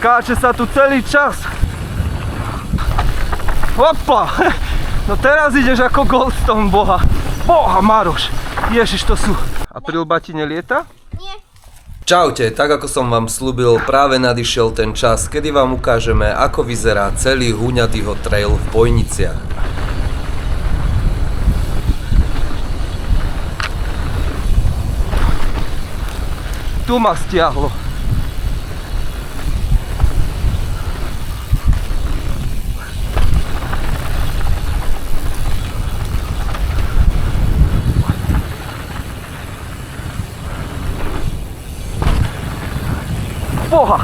Skáče sa tu celý čas. Opa! No teraz ideš ako Goldstone, boha. Boha, Maroš. Ježiš, to sú. Aprilba ti nelieta? Nie. Čaute, tak ako som vám slúbil, práve nadišiel ten čas, kedy vám ukážeme, ako vyzerá celý Huňadyho trail v Bojniciach. Tu ma stiahlo. Boha!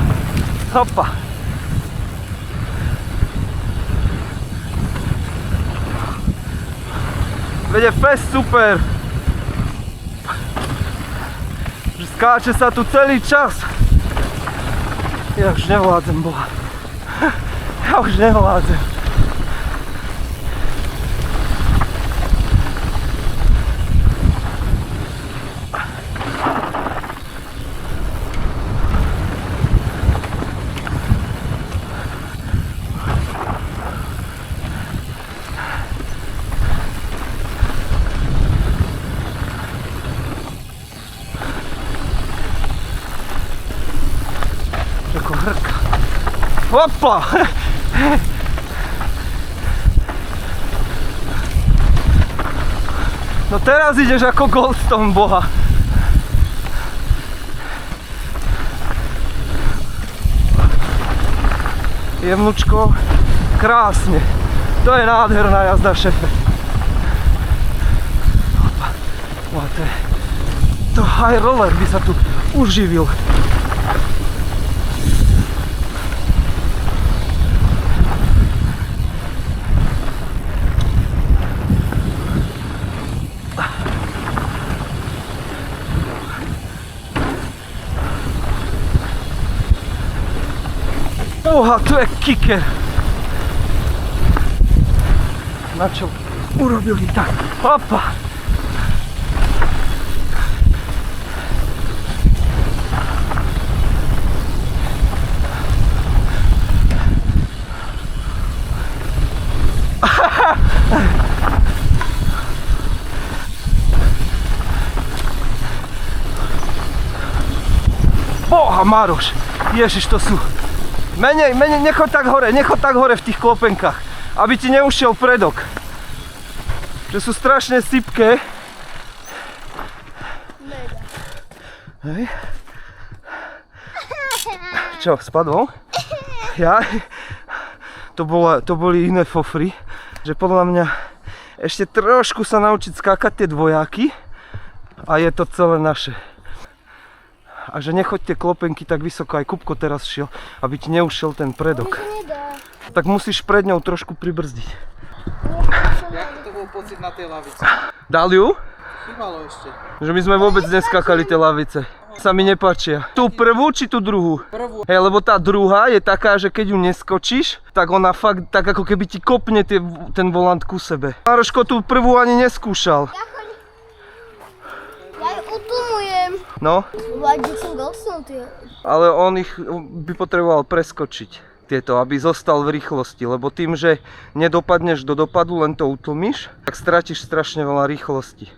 Hopa! Vede fest super! Skáče sa tu celý čas! Ja už nevládzem, boha. Ja už nevládzem. Ako hrka. Opa! No teraz ideš ako Goldstone, boha. Jemnučko, krásne. To je nádherná jazda, šefe. Opa. To high roller by sa tu uživil. Boha, to je kicker. Na čo urobili tak? Hopa! Boha, Maroš! Ježiš, to sú. Menej, nechoď tak hore v tých klopenkách, aby ti neušiel predok. Že sú strašne sypké. Mega. Hej. Čo, spadol? Ja? To boli iné fofry. Že podľa mňa ešte trošku sa naučiť skákať tie dvojáky a je to celé naše. A že nechoďte klopenky tak vysoko, aj Kupko teraz šiel, aby ti neušiel ten predok. Tak musíš pred ňou trošku pribrzdiť. Jak to bol pocit na tej lavici? Dal ju? Chýbalo ešte. Že my sme vôbec neskákali tie lavice. Sa mi nepáčia. Tú prvú či tú druhú? Prvú. Hej, lebo tá druhá je taká, že keď ju neskočíš, tak ona fakt tak ako keby ti kopne ten volant ku sebe. Maroško tú prvú ani neskúšal. Ja ju utlmujem. No, Vadí som Goldstone, ale on ich by potreboval preskočiť. Tieto, aby zostal v rýchlosti, lebo tým, že nedopadneš do dopadu, len to utlmíš, tak stratíš strašne veľa rýchlosti.